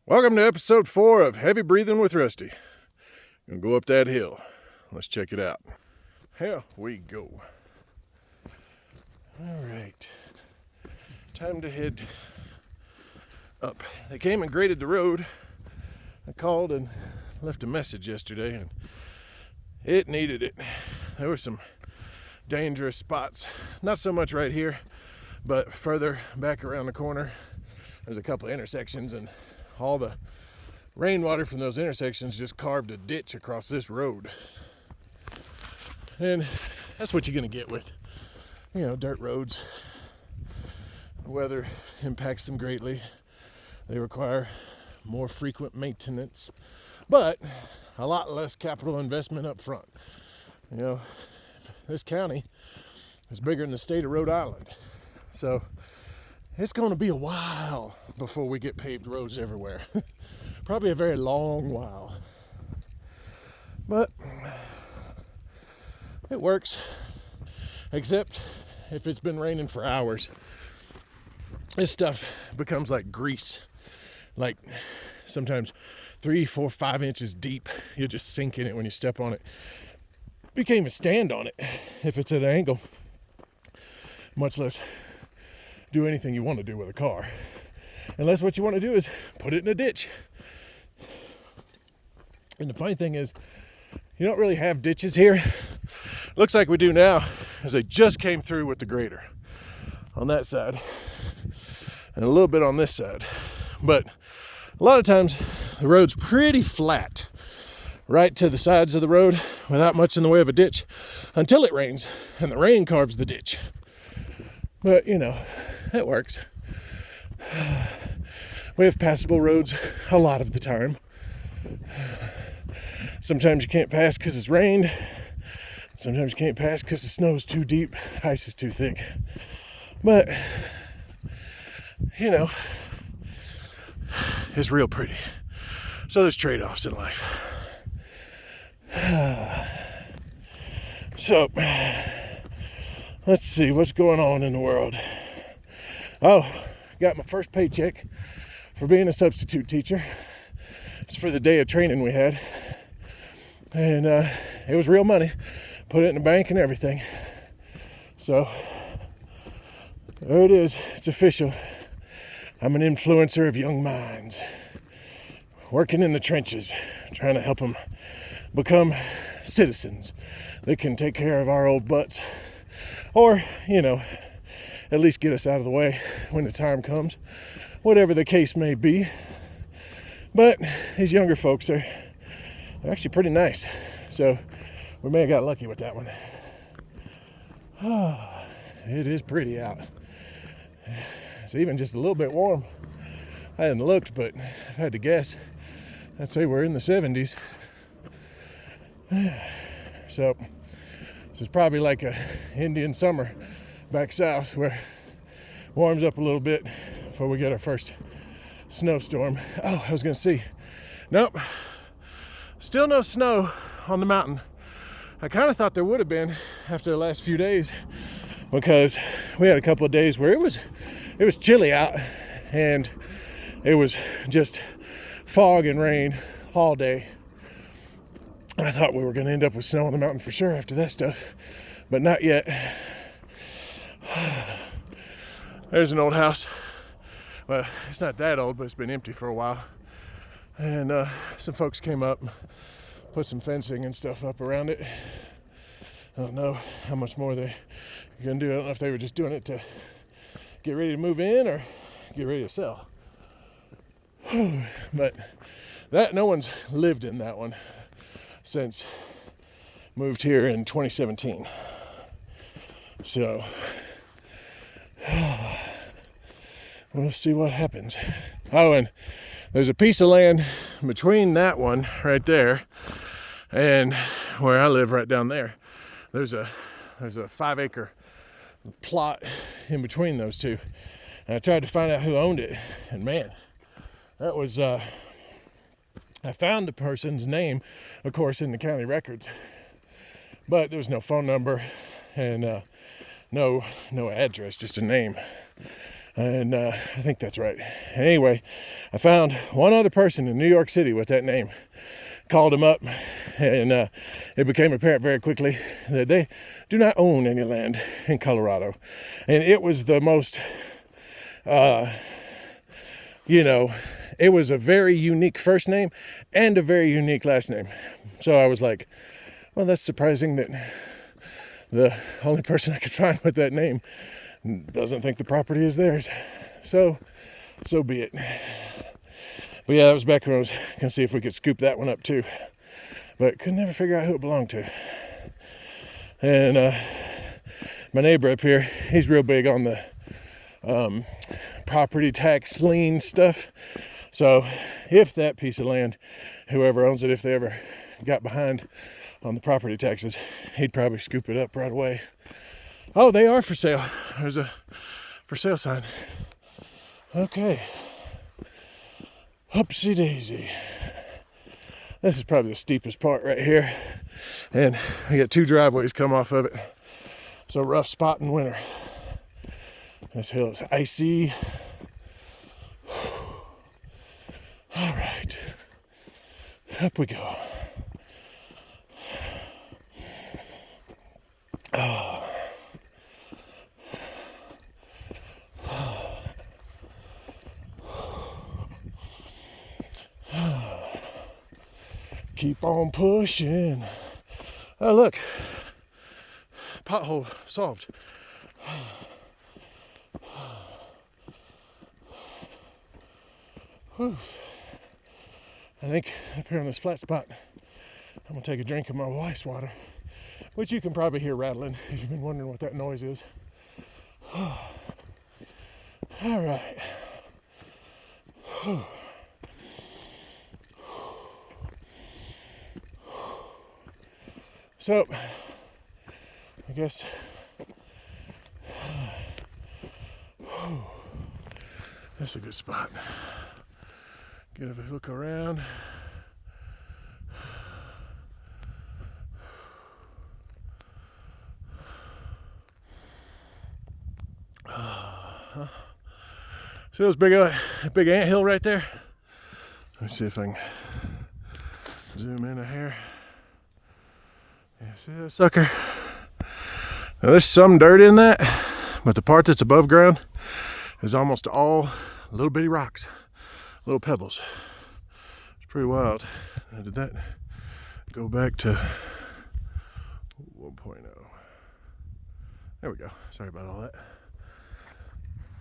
Welcome to episode 4 of Heavy Breathing with Rusty. Gonna go up that hill. Let's check it out. Here we go. All right. Time to head up. They came and graded the road. I called and left a message yesterday, and it needed it. There were some dangerous spots. Not so much right here, but further back around the corner. There's a couple of intersections, and all the rainwater from those intersections just carved a ditch across this road. And that's what you're going to get with, dirt roads. The weather impacts them greatly. They require more frequent maintenance, but a lot less capital investment up front. This county is bigger than the state of Rhode Island. So it's going to be a while before we get paved roads everywhere. Probably a very long while. But it works, except if it's been raining for hours. This stuff becomes like grease, like sometimes 3, 4, 5 inches deep. You just sink in it when you step on it. You can't even stand on it if it's at an angle, much less do anything you want to do with a car, unless what you want to do is put it in a ditch. And the funny thing is, you don't really have ditches here. Looks like we do now, as they just came through with the grader on that side and a little bit on this side. But a lot of times the road's pretty flat right to the sides of the road without much in the way of a ditch until it rains, and the rain carves the ditch. But it works. We have passable roads a lot of the time. Sometimes you can't pass because it's rained. Sometimes you can't pass because the snow is too deep, ice is too thick. But, it's real pretty. So there's trade-offs in life. So, let's see what's going on in the world. Oh, got my first paycheck for being a substitute teacher. It's for the day of training we had. And it was real money. Put it in the bank and everything. So, there it is. It's official. I'm an influencer of young minds. Working in the trenches, trying to help them become citizens that can take care of our old butts. Or, at least get us out of the way when the time comes. Whatever the case may be. But these younger folks are actually pretty nice. So we may have got lucky with that one. It is pretty out. It's even just a little bit warm. I hadn't looked, but I've had to guess. I'd say we're in the 70s. So this is probably like a Indian summer back south where it warms up a little bit before we get our first snowstorm. Oh, I was going to see. Nope. Still no snow on the mountain. I kind of thought there would have been after the last few days, because we had a couple of days where it was chilly out and it was just fog and rain all day. And I thought we were going to end up with snow on the mountain for sure after that stuff, but not yet. There's an old house. Well, it's not that old, but it's been empty for a while. And some folks came up, put some fencing and stuff up around it. I don't know how much more they're going to do. I don't know if they were just doing it to get ready to move in or get ready to sell. But no one's lived in that one since moved here in 2017. So we'll see what happens. Oh, and there's a piece of land between that one right there and where I live right down there. There's a 5-acre plot in between those two. And I tried to find out who owned it. And man, that was, I found the person's name, of course, in the county records. But there was no phone number and no address, just a name. And I think that's right. Anyway, I found one other person in New York City with that name. Called him up, and it became apparent very quickly that they do not own any land in Colorado. And it was the most, it was a very unique first name and a very unique last name. So I was like, well, that's surprising that the only person I could find with that name doesn't think the property is theirs. So be it. But yeah, that was back when I was going to see if we could scoop that one up too. But could never figure out who it belonged to. And my neighbor up here, he's real big on the property tax lien stuff. So if that piece of land, whoever owns it, if they ever got behind on the property taxes, he'd probably scoop it up right away. Oh, they are for sale. There's a for sale sign. Okay. Upsy daisy. This is probably the steepest part right here. And we got 2 driveways come off of it. So rough spot in winter. This hill is icy. All right. Up we go. Oh. Keep on pushing. Oh, look. Pothole solved. Whew. I think up here on this flat spot, I'm gonna take a drink of my ice water, which you can probably hear rattling if you've been wondering what that noise is. All right. So, I guess that's a good spot. Get a look around. See those big ant hill right there? Let me see if I can zoom in a hair. Yeah, see that sucker? Now there's some dirt in that, but the part that's above ground is almost all little bitty rocks, little pebbles. It's pretty wild. Now did that go back to 1.0? There we go. Sorry about all that.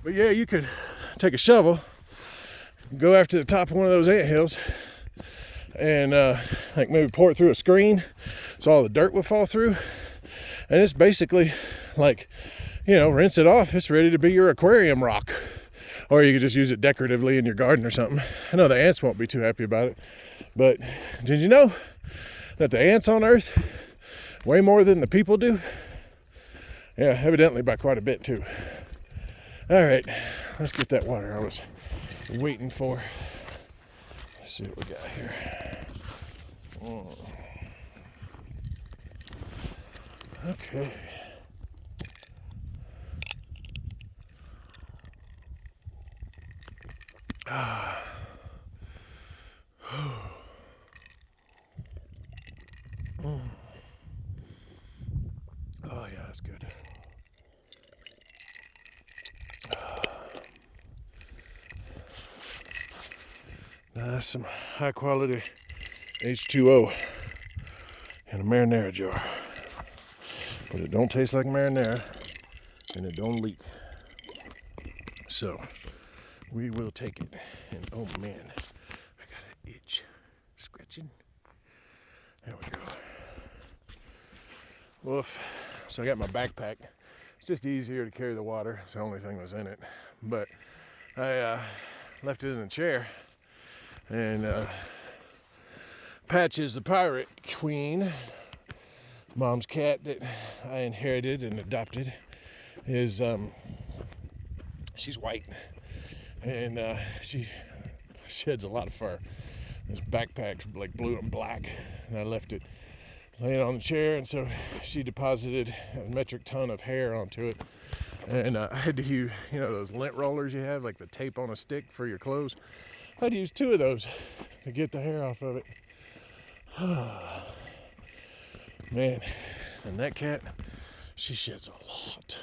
But yeah, you could take a shovel, go after the top of one of those ant hills, and like maybe pour it through a screen so all the dirt would fall through. And it's basically like, rinse it off. It's ready to be your aquarium rock. Or you could just use it decoratively in your garden or something. I know the ants won't be too happy about it. But did you know that the ants on Earth weigh more than the people do? Yeah, evidently by quite a bit too. All right, let's get that water I was waiting for. Let's see what we got here. Okay. Oh yeah, that's good. Now that's some high quality H2O in a marinara jar. But it don't taste like marinara and it don't leak. So we will take it. And oh man, I got an itch. Scratching. There we go. Woof. So I got my backpack. It's just easier to carry the water. It's the only thing that's in it. But I left it in the chair. And Patches, the pirate queen, mom's cat that I inherited and adopted, is she's white, and she sheds a lot of fur. This backpack's like blue and black, and I left it laying on the chair, and so she deposited a metric ton of hair onto it, And I had to use, those lint rollers you have, like the tape on a stick for your clothes. I had to use 2 of those to get the hair off of it. Man, and that cat, she sheds a lot.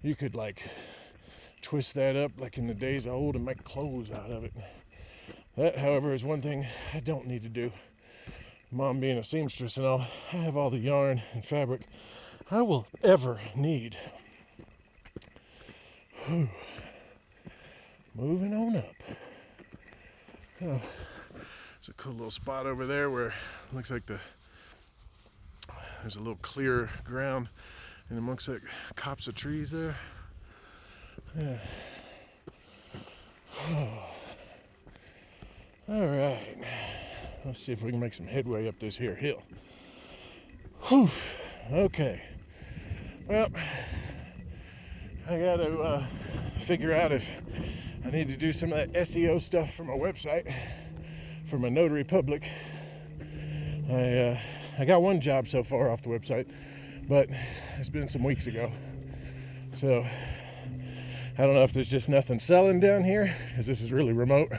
You could like twist that up like in the days of old and make clothes out of it. That, however, is one thing I don't need to do. Mom being a seamstress and all, I have all the yarn and fabric I will ever need. Moving on up. Oh, it's a cool little spot over there where it looks like there's a little clear ground and amongst that copse of trees there. Yeah. All right. Let's see if we can make some headway up this here hill. Whew. Okay. Well, I got to figure out if I need to do some of that SEO stuff for my website, for my notary public. I got one job so far off the website, but it's been some weeks ago. So I don't know if there's just nothing selling down here, because this is really remote,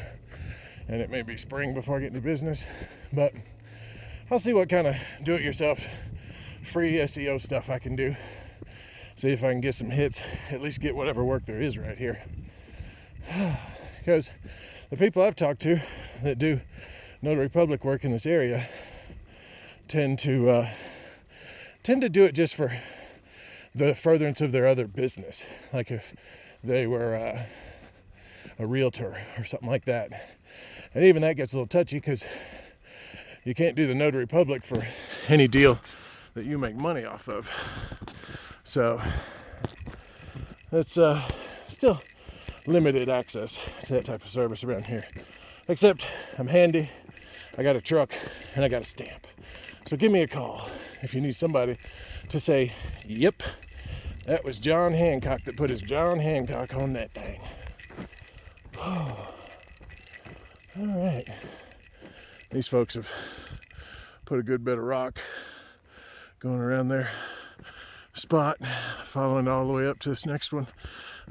and it may be spring before I get into business. But I'll see what kind of do-it-yourself free SEO stuff I can do. See if I can get some hits, at least get whatever work there is right here. Because the people I've talked to that do notary public work in this area tend to do it just for the furtherance of their other business. Like if they were a realtor or something like that. And even that gets a little touchy because you can't do the notary public for any deal that you make money off of. So that's still limited access to that type of service around here. Except I'm handy, I got a truck, and I got a stamp. So give me a call if you need somebody to say, yep, that was John Hancock that put his John Hancock on that thing. Oh. All right. These folks have put a good bit of rock going around their spot, following all the way up to this next one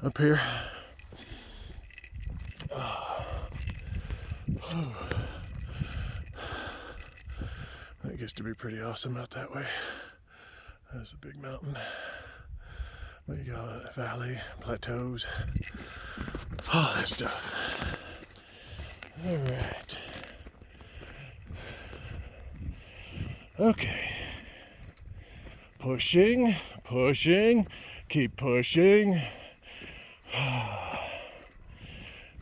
up here. That gets to be pretty awesome out that way. There's a big mountain. But you got a valley, plateaus, all that stuff. All right. Okay. Pushing, keep pushing.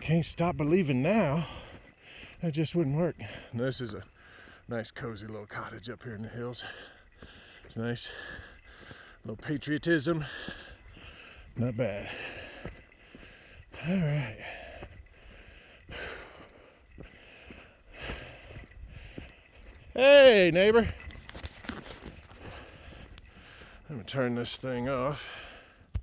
Can't stop believing now. That just wouldn't work. And this is a nice cozy little cottage up here in the hills. It's nice. A little patriotism. Not bad. All right. Hey, neighbor. I'm gonna turn this thing off.